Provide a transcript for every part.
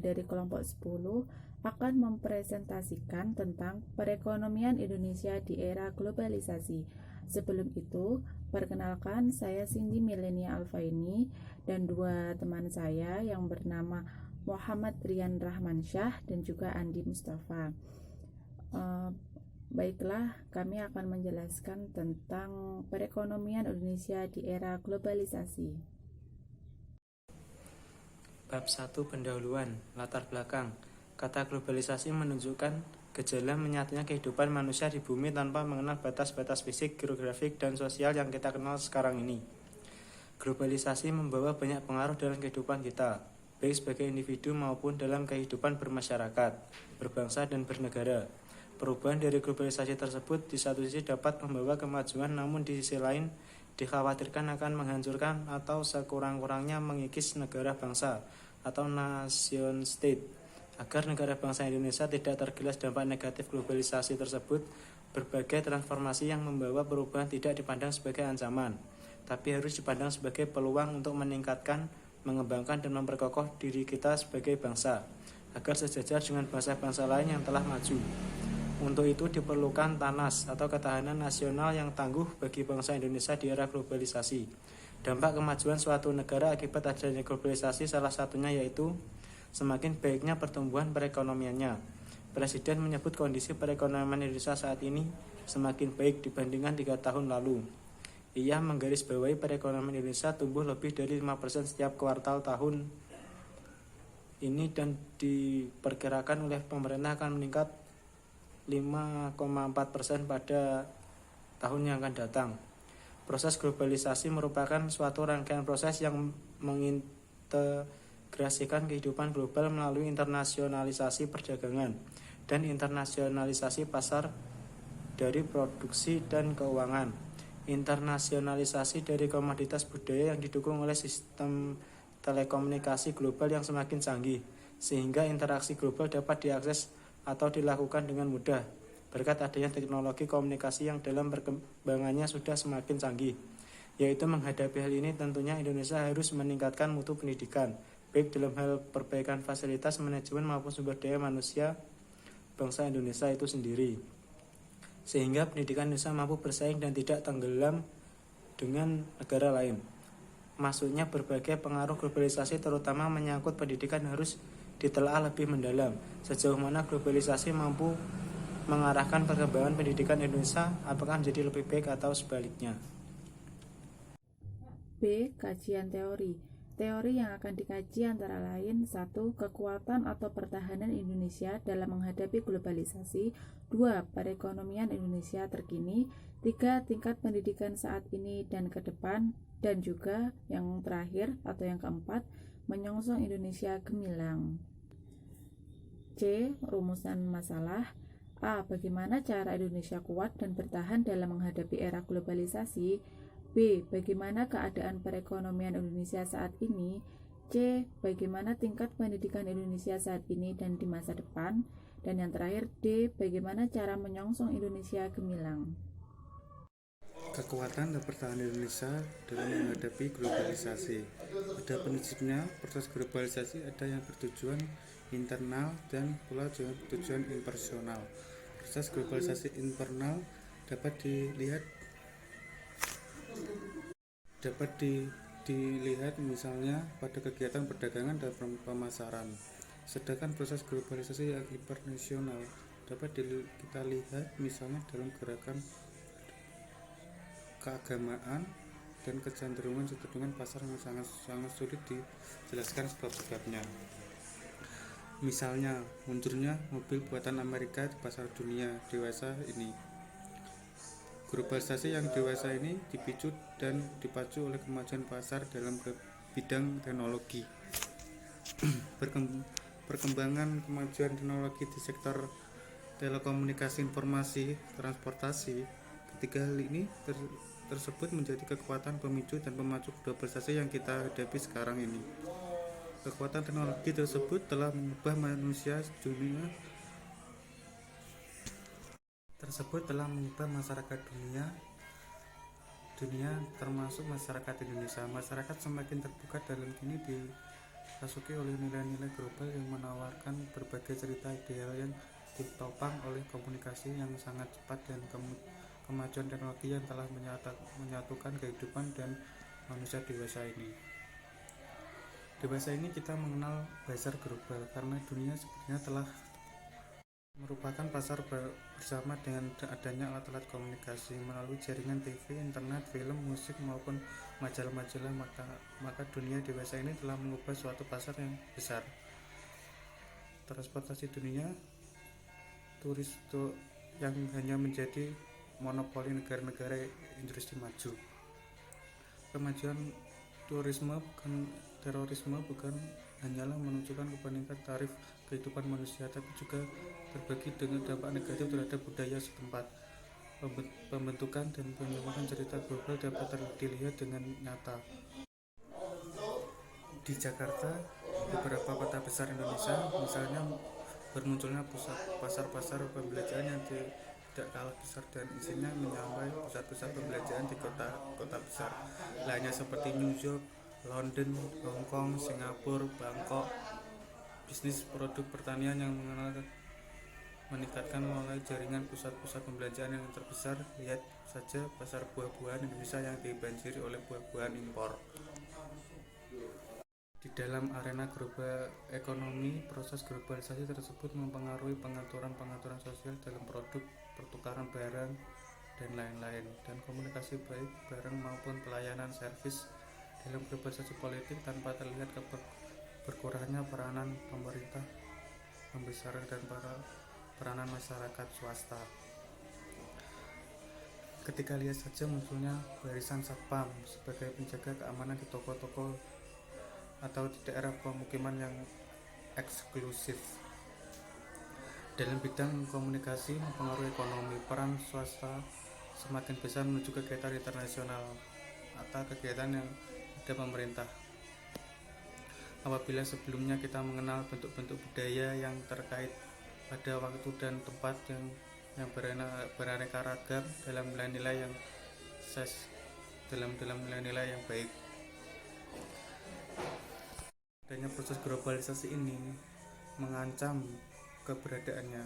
kami dari kelompok 10 akan mempresentasikan tentang perekonomian Indonesia di era globalisasi. Sebelum itu, perkenalkan saya Cindy Milenia Alfaini dan dua teman saya yang bernama Muhammad Rian Rahmansyah dan juga Andi Mustafa. Baiklah, kami akan menjelaskan tentang perekonomian Indonesia di era globalisasi. Bab 1 Pendahuluan, latar belakang. Kata globalisasi menunjukkan gejala menyatunya kehidupan manusia di bumi tanpa mengenal batas-batas fisik, geografik, dan sosial yang kita kenal sekarang ini. Globalisasi membawa banyak pengaruh dalam kehidupan kita, baik sebagai individu maupun dalam kehidupan bermasyarakat, berbangsa, dan bernegara. Perubahan dari globalisasi tersebut di satu sisi dapat membawa kemajuan, namun di sisi lain dikhawatirkan akan menghancurkan atau sekurang-kurangnya mengikis negara bangsa atau nation state. Agar negara bangsa Indonesia tidak tergilas dampak negatif globalisasi tersebut, berbagai transformasi yang membawa perubahan tidak dipandang sebagai ancaman, tapi harus dipandang sebagai peluang untuk meningkatkan, mengembangkan, dan memperkokoh diri kita sebagai bangsa, agar sejajar dengan bangsa-bangsa lain yang telah maju. Untuk itu diperlukan TANAS atau ketahanan nasional yang tangguh bagi bangsa Indonesia di era globalisasi. Dampak kemajuan suatu negara akibat adanya globalisasi salah satunya yaitu semakin baiknya pertumbuhan perekonomiannya. Presiden menyebut kondisi perekonomian Indonesia saat ini semakin baik dibandingkan 3 tahun lalu. Ia menggarisbawahi perekonomian Indonesia tumbuh lebih dari 5% setiap kuartal tahun ini dan diperkirakan oleh pemerintah akan meningkat 5,4% pada tahun yang akan datang. Proses globalisasi merupakan suatu rangkaian proses yang mengintegrasikan kehidupan global melalui internasionalisasi perdagangan dan internasionalisasi pasar dari produksi dan keuangan, internasionalisasi dari komoditas budaya yang didukung oleh sistem telekomunikasi global yang semakin canggih, sehingga interaksi global dapat diakses atau dilakukan dengan mudah berkat adanya teknologi komunikasi yang dalam perkembangannya sudah semakin canggih. Yaitu menghadapi hal ini tentunya Indonesia harus meningkatkan mutu pendidikan, baik dalam hal perbaikan fasilitas, manajemen maupun sumber daya manusia bangsa Indonesia itu sendiri, sehingga pendidikan Indonesia mampu bersaing dan tidak tenggelam dengan negara lain. Maksudnya berbagai pengaruh globalisasi terutama menyangkut pendidikan harus ditelaah lebih mendalam, sejauh mana globalisasi mampu mengarahkan perkembangan pendidikan Indonesia, apakah menjadi lebih baik atau sebaliknya. B. Kajian teori. Teori yang akan dikaji antara lain 1. Kekuatan atau pertahanan Indonesia dalam menghadapi globalisasi. 2. Perekonomian Indonesia terkini. 3. Tingkat pendidikan saat ini dan ke depan. Dan juga yang terakhir atau yang keempat, menyongsong Indonesia gemilang. C. Rumusan masalah. A. Bagaimana cara Indonesia kuat dan bertahan dalam menghadapi era globalisasi? B. Bagaimana keadaan perekonomian Indonesia saat ini? C. Bagaimana tingkat pendidikan Indonesia saat ini dan di masa depan? Dan yang terakhir D. Bagaimana cara menyongsong Indonesia gemilang? Kekuatan dan pertahanan Indonesia dalam menghadapi globalisasi. Pada prinsipnya, proses globalisasi ada yang bertujuan internal dan pula tujuan impersonal. Proses globalisasi internal dapat dilihat misalnya pada kegiatan perdagangan dan pemasaran. Sedangkan proses globalisasi yang impersonal dapat kita lihat misalnya dalam gerakan keagamaan dan kecenderungan pasar yang sangat sulit dijelaskan sebab-sebabnya. Misalnya, munculnya mobil buatan Amerika di pasar dunia dewasa ini. Globalisasi yang dewasa ini dipicu dan dipacu oleh kemajuan pasar dalam bidang teknologi. Perkembangan kemajuan teknologi di sektor telekomunikasi, informasi, transportasi. Ketiga hal ini tersebut menjadi kekuatan pemicu dan pemacu globalisasi yang kita hadapi sekarang ini. Kekuatan teknologi tersebut telah mengubah masyarakat dunia termasuk masyarakat Indonesia. Masyarakat semakin terbuka dalam dirasuki oleh nilai-nilai global yang menawarkan berbagai cerita ideal yang ditopang oleh komunikasi yang sangat cepat dan kemajuan teknologi yang telah menyatukan kehidupan dan manusia dewasa ini. Dewasa ini kita mengenal pasar global karena dunia sebenarnya telah merupakan pasar bersama dengan adanya alat-alat komunikasi melalui jaringan TV, internet, film, musik maupun majalah-majalah, maka dunia dewasa ini telah mengubah suatu pasar yang besar. Transportasi dunia turis yang hanya menjadi monopoli negara-negara industri maju. Kemajuan terorisme bukan hanyalah menunjukkan peningkatan tarif kehidupan manusia, tapi juga berbagi dengan dampak negatif terhadap budaya setempat. Pembentukan dan pengembangan cerita global dapat dilihat dengan nyata. Di Jakarta, beberapa kota besar Indonesia, misalnya bermunculnya pasar-pasar pembelajaran yang tidak kalah besar dan isinya menyamai pusat-pusat pembelajaran di kota besar lainnya seperti New York, London, Hong Kong, Singapura, Bangkok. Bisnis produk pertanian yang meningkatkan mulai jaringan pusat-pusat pembelanjaan yang terbesar. Lihat saja pasar buah-buahan Indonesia yang dibanjiri oleh buah-buahan impor. Di dalam arena global ekonomi, proses globalisasi tersebut mempengaruhi pengaturan sosial dalam produk, pertukaran barang, dan lain-lain, dan komunikasi baik barang maupun pelayanan servis. Dalam globalisasi politik tanpa terlihat berkurangnya peranan pemerintah, pembesaran dan peranan masyarakat swasta. Ketika lihat saja munculnya barisan satpam sebagai penjaga keamanan di toko-toko atau di daerah pemukiman yang eksklusif. Dalam bidang komunikasi mempengaruhi ekonomi, peran swasta semakin besar menuju kegiatan internasional atau kegiatan yang ada pemerintah. Apabila sebelumnya kita mengenal bentuk-bentuk budaya yang terkait pada waktu dan tempat yang beraneka ragam dalam nilai-nilai yang baik. Adanya proses globalisasi ini mengancam keberadaannya.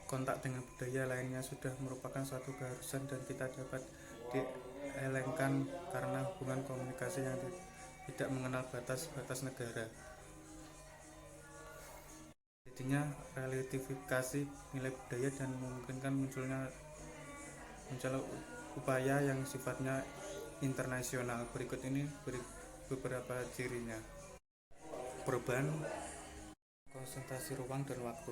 Kontak dengan budaya lainnya sudah merupakan suatu keharusan dan kita dapat dielengkan karena hubungan komunikasi yang tidak mengenal batas negara. Jadinya relativifikasi nilai budaya dan memungkinkan munculnya upaya yang sifatnya internasional. Berikut ini beberapa cirinya. Perubahan konsentrasi ruang dan waktu,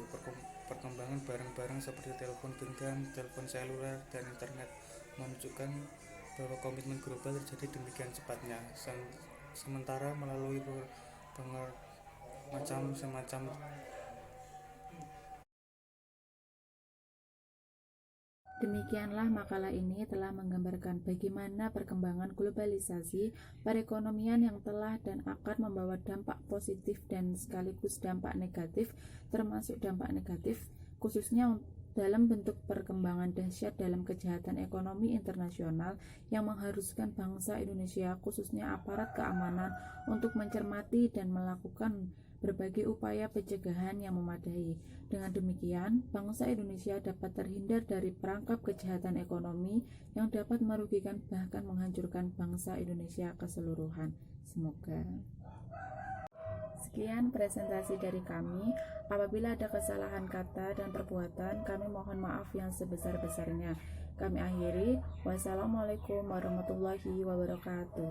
perkembangan barang-barang seperti telepon genggam, telepon seluler, dan internet menunjukkan bahwa komitmen global terjadi demikian cepatnya. Sementara melalui semacam Demikianlah makalah ini telah menggambarkan bagaimana perkembangan globalisasi perekonomian yang telah dan akan membawa dampak positif dan sekaligus dampak negatif, termasuk dampak negatif khususnya dalam bentuk perkembangan dahsyat dalam kejahatan ekonomi internasional yang mengharuskan bangsa Indonesia khususnya aparat keamanan untuk mencermati dan melakukan berbagai upaya pencegahan yang memadai. Dengan demikian, bangsa Indonesia dapat terhindar dari perangkap kejahatan ekonomi yang dapat merugikan bahkan menghancurkan bangsa Indonesia keseluruhan. Semoga. Sekian presentasi dari kami. Apabila ada kesalahan kata dan perbuatan, kami mohon maaf yang sebesar-besarnya. Kami akhiri. Wassalamualaikum warahmatullahi wabarakatuh.